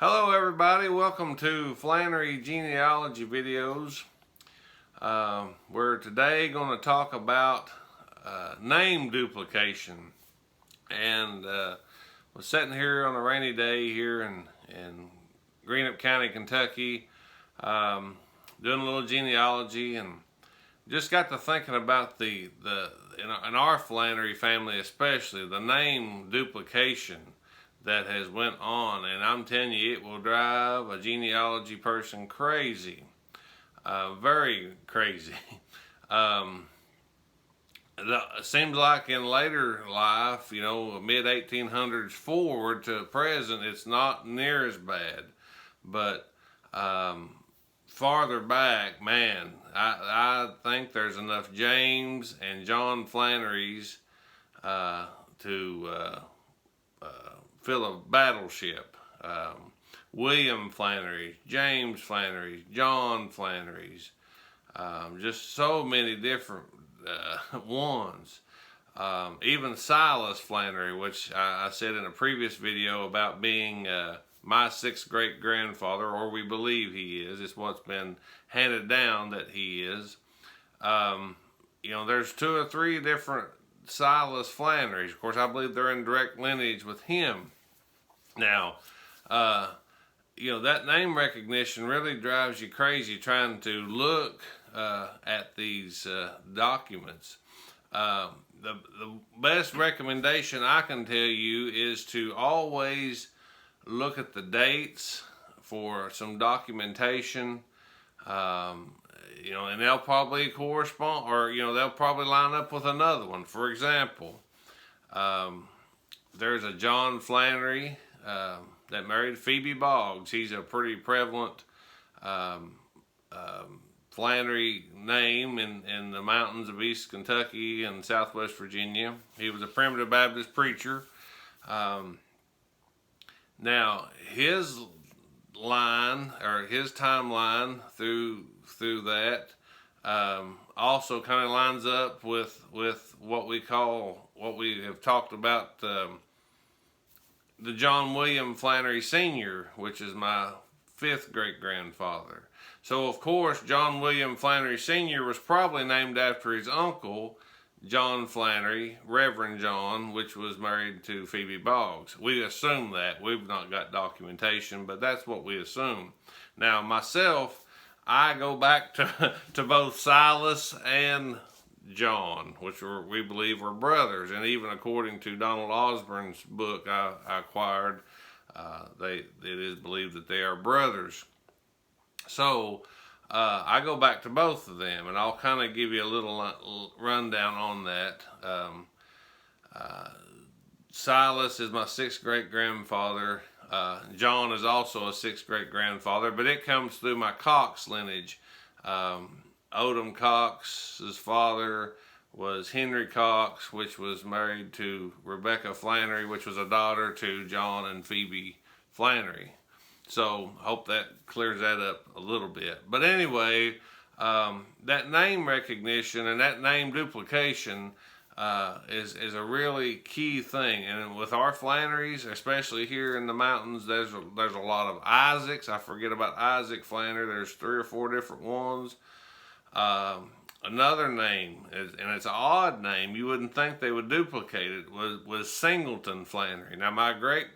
Hello everybody, welcome to Flannery genealogy videos. We're today going to talk about name duplication. And was sitting here on a rainy day here in Greenup County, Kentucky, doing a little genealogy, and just got to thinking about in our Flannery family especially, the name duplication that has went on, and I'm telling you, it will drive a genealogy person crazy, very crazy. It seems like in later life, mid 1800s forward to present, it's not near as bad, but farther back, man, I think there's enough James and John Flannerys to fill a battleship. William Flannery, James Flannery, John Flannerys, just so many different ones. Even Silas Flannery, which I said in a previous video about being my sixth great grandfather, or we believe he is. It's what's been handed down that he is. There's two or three different Silas Flannerys. Of course, I believe they're in direct lineage with him. Now, that name recognition really drives you crazy trying to look at these documents. The best recommendation I can tell you is to always look at the dates for some documentation. And they'll probably correspond, or they'll probably line up with another one. For example, there's a John Flannery that married Phoebe Boggs. He's a pretty prevalent Flannery name in the mountains of East Kentucky and Southwest Virginia. He was a primitive Baptist preacher. Now his line, or his timeline through that also kind of lines up with what we have talked about, the John William Flannery Sr., which is my fifth great grandfather. So of course John William Flannery Sr. was probably named after his uncle John Flannery, Reverend John, which was married to Phoebe Boggs. We assume that. We've not got documentation, but that's what we assume. Now myself, I go back to both Silas and John, which we believe were brothers, and even according to Donald Osborne's book I acquired, it is believed that they are brothers. So I go back to both of them, and I'll kind of give you a little rundown on that. Silas is my sixth great grandfather. John is also a sixth great grandfather, but it comes through my Cox lineage. Odom Cox's father was Henry Cox, which was married to Rebecca Flannery, which was a daughter to John and Phoebe Flannery. So I hope that clears that up a little bit. But anyway, that name recognition and that name duplication is a really key thing. And with our Flannerys, especially here in the mountains, there's a lot of Isaacs. I forget about Isaac Flannery. There's 3 or 4 different ones. Another name, and it's an odd name, you wouldn't think they would duplicate it, was Singleton Flannery. Now my great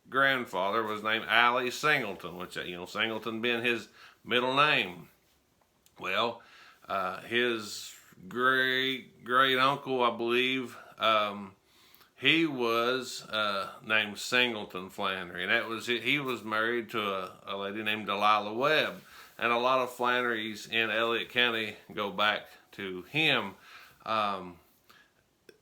grandfather was named Allie Singleton, which Singleton being his middle name. Well, his great uncle, I believe, he was named Singleton Flannery, and he was married to a lady named Delilah Webb, and a lot of Flannerys in Elliott County go back to him.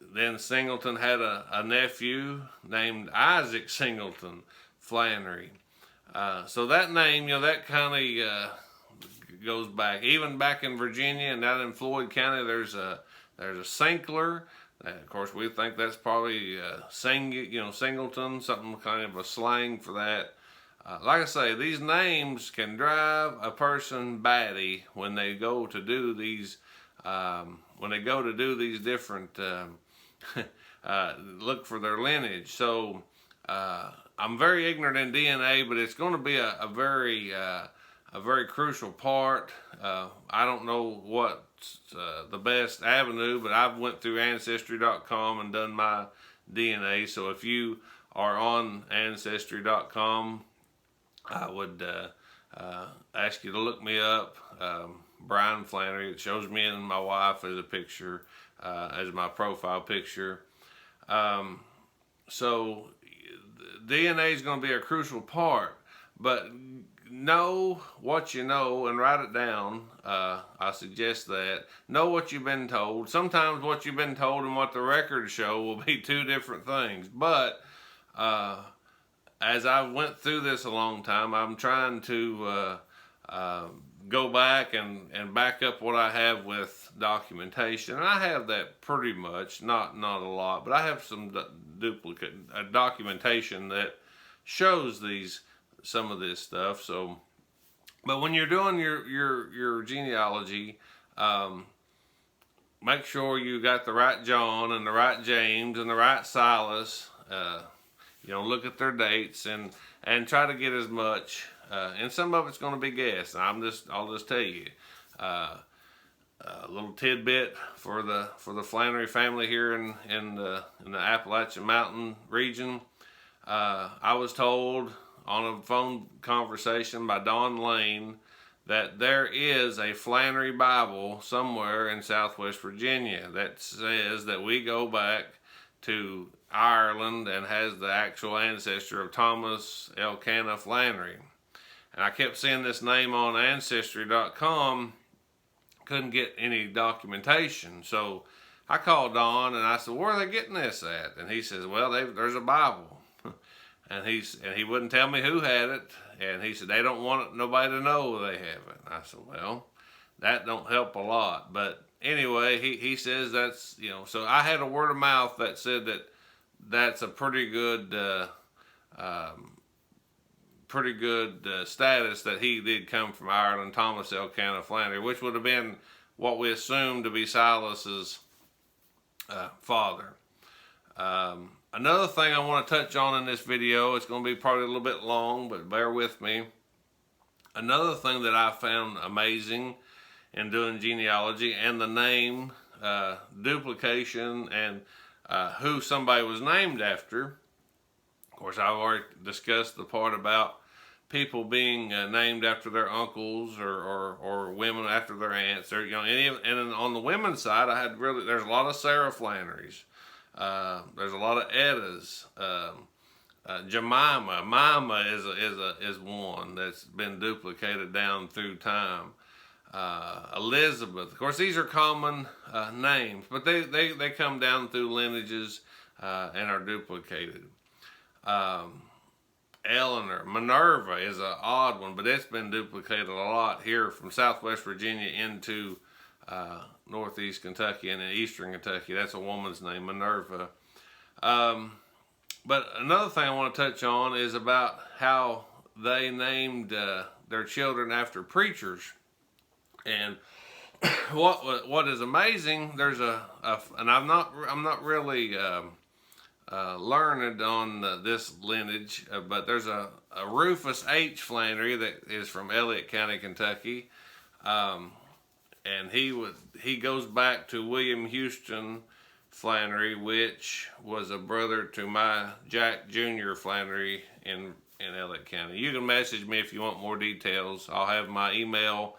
Then Singleton had a nephew named Isaac Singleton Flannery. So that name, that kind of goes back. Even back in Virginia and down in Floyd County, there's a Sinkler. Of course, we think that's probably Singleton, something kind of a slang for that. Like I say, these names can drive a person batty when they go to do these different look for their lineage. So I'm very ignorant in DNA, but it's going to be a very crucial part. I don't know what's the best avenue, but I've went through Ancestry.com and done my DNA. So if you are on Ancestry.com, I would ask you to look me up, Brian Flannery. It shows me and my wife as a picture, as my profile picture. So DNA is going to be a crucial part, but know what you know and write it down. I suggest that. Know what you've been told. Sometimes what you've been told and what the records show will be two different things, but as I went through this a long time, I'm trying to go back and back up what I have with documentation. And I have that pretty much, not a lot, but I have some duplicate documentation that shows some of this stuff. So, but when you're doing your genealogy, make sure you got the right John and the right James and the right Silas. You know, look at their dates and try to get as much. And some of it's going to be guessed. I'll just tell you a little tidbit for the Flannery family here in the Appalachian Mountain region. I was told on a phone conversation by Don Lane that there is a Flannery Bible somewhere in Southwest Virginia that says that we go back to Ireland and has the actual ancestor of Thomas Elkanah Flannery. And I kept seeing this name on Ancestry.com, couldn't get any documentation. So I called Don and I said, where are they getting this at? And he says, well, there's a Bible. And he wouldn't tell me who had it. And he said, they don't want nobody to know they have it. I said, well, that don't help a lot. But anyway, he says that's, you know, so I had a word of mouth that said that's a pretty good status that he did come from Ireland, Thomas Elkanah Flannery, which would have been what we assumed to be Silas's father. Another thing I want to touch on in this video, it's going to be probably a little bit long, but bear with me. Another thing that I found amazing in doing genealogy and the name, duplication, and who somebody was named after. Of course, I've already discussed the part about people being named after their uncles or women after their aunts. Or, you know, and on the women's side, there's a lot of Sarah Flannerys. There's a lot of Eddas. Jemima, Mima is one that's been duplicated down through time. Elizabeth. Of course, these are common names, but they come down through lineages and are duplicated. Eleanor, Minerva is an odd one, but it's been duplicated a lot here from Southwest Virginia into Northeast Kentucky and in Eastern Kentucky. That's a woman's name, Minerva. But another thing I want to touch on is about how they named their children after preachers. And what is amazing, there's and I'm not really learned on this lineage, but there's a Rufus H. Flannery that is from Elliott County, Kentucky, and he goes back to William Houston Flannery, which was a brother to my Jack Jr. Flannery in Elliott County. You can message me if you want more details. I'll have my email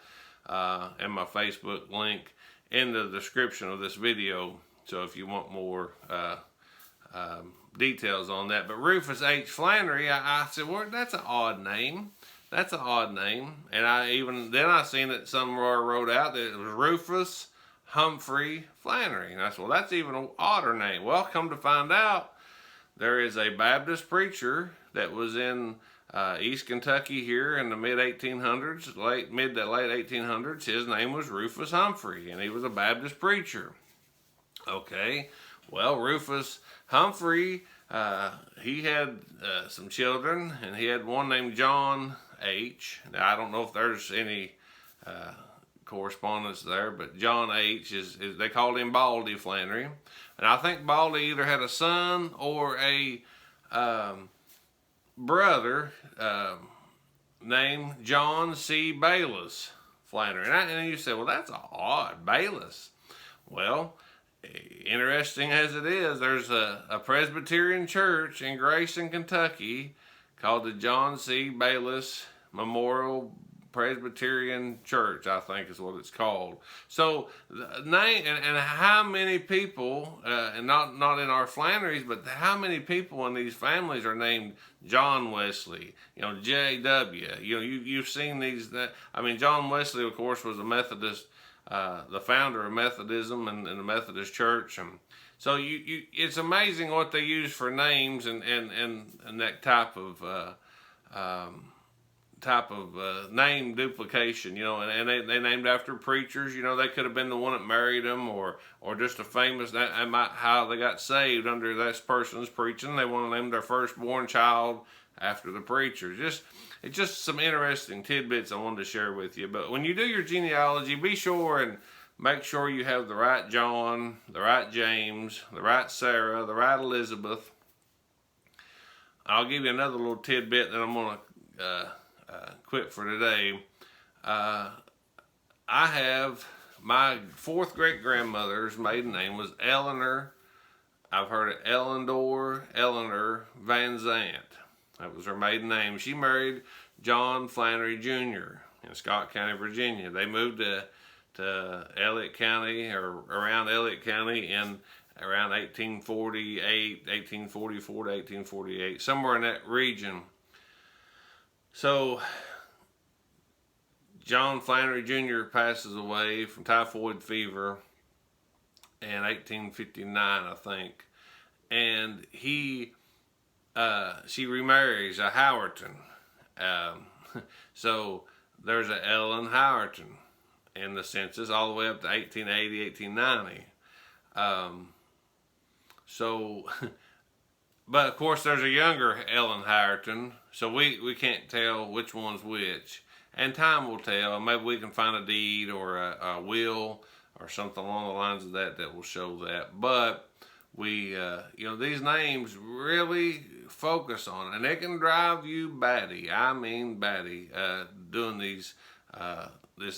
and my Facebook link in the description of this video, so if you want more details on that. But Rufus H. Flannery, I said, well, that's an odd name. That's an odd name. And I seen it somewhere wrote out that it was Rufus Humphrey Flannery. And I said, well, that's even an odder name. Well, come to find out, there is a Baptist preacher that was in East Kentucky here in the mid-1800s, mid to late 1800s. His name was Rufus Humphrey, and he was a Baptist preacher. Okay, well, Rufus Humphrey, he had some children, and he had one named John H. Now, I don't know if there's any correspondence there, but John H. is they called him Baldy Flannery. And I think Baldy either had a son or a brother named John C. Bayless Flannery. And you say, well, that's odd, Bayless. Well, interesting as it is, there's a Presbyterian church in Grayson, Kentucky called the John C. Bayless Memorial Presbyterian Church, I think is what it's called. So name and how many people, and not in our Flannerys, but how many people in these families are named John Wesley, J.W. You've seen these. I mean, John Wesley, of course, was a Methodist, the founder of Methodism and the Methodist Church, and so it's amazing what they use for names and that type of name duplication, and they named after preachers. They could have been the one that married them, or just a famous, how they got saved under this person's preaching. They want to name their firstborn child after the preacher. It's just some interesting tidbits I wanted to share with you. But when you do your genealogy, be sure and make sure you have the right John, the right James, the right Sarah, the right Elizabeth. I'll give you another little tidbit that I'm going to quit for today. I have my fourth great grandmother's maiden name was Eleanor. I've heard it Eleanor Van Zant. That was her maiden name. She married John Flannery Jr. in Scott County, Virginia. They moved to Elliott County, or around Elliott County, in around 1844 to 1848, somewhere in that region. So John Flannery Jr. passes away from typhoid fever in 1859, I think, and she remarries a Howerton. So there's a Ellen Howerton in the census all the way up to 1880, 1890. But of course there's a younger Ellen Howerton, so we can't tell which one's which. And time will tell. Maybe we can find a deed or a will or something along the lines of that will show that. But we, these names really focus on it, and they can drive you batty. I mean batty, doing this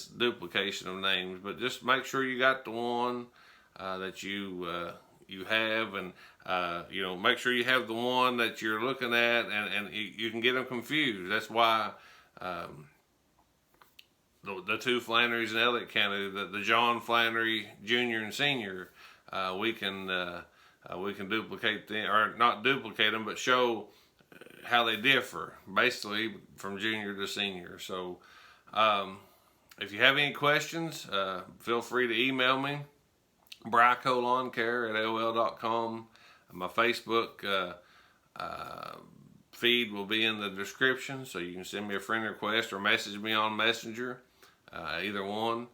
duplication of names. But just make sure you got the one that you have, and make sure you have the one that you're looking at, and you can get them confused. That's why the two Flannerys in Elliott County, the John Flannery Jr. and Sr., we can duplicate them, or not duplicate them, but show how they differ, basically from junior to senior. So if you have any questions, feel free to email me, bricolawncare@AOL.com. My Facebook feed will be in the description, so you can send me a friend request or message me on Messenger, either one.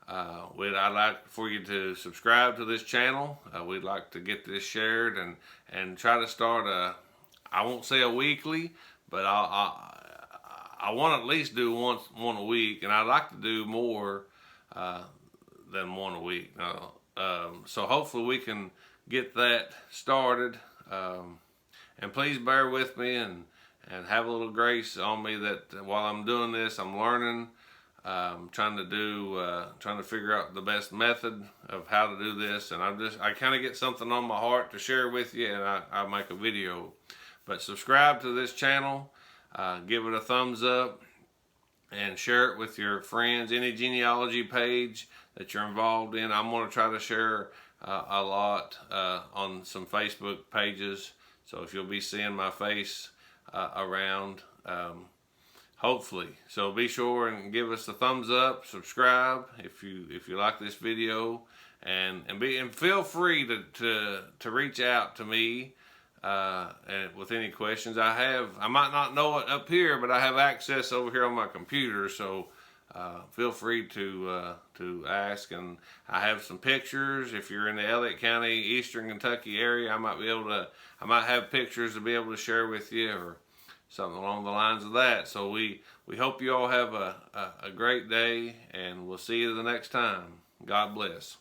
I'd like for you to subscribe to this channel. We'd like to get this shared and try to start I won't say a weekly, but I want to at least do one a week, and I'd like to do more than one a week. So hopefully we can get that started. And please bear with me and have a little grace on me that while I'm doing this, I'm learning. Trying to figure out the best method of how to do this, and I kind of get something on my heart to share with you, and I make a video. But subscribe to this channel, give it a thumbs up, and share it with your friends. Any genealogy page that you're involved in, I'm going to try to share a lot on some Facebook pages. So if you'll be seeing my face around, hopefully. So be sure and give us a thumbs up, subscribe if you like this video, and feel free to reach out to me and with any questions I might not know it up here, but I have access over here on my computer, so feel free to ask. And I have some pictures. If you're in the Elliott County, Eastern Kentucky area, I might have pictures to be able to share with you, or something along the lines of that. So we hope you all have a great day, and we'll see you the next time. God bless.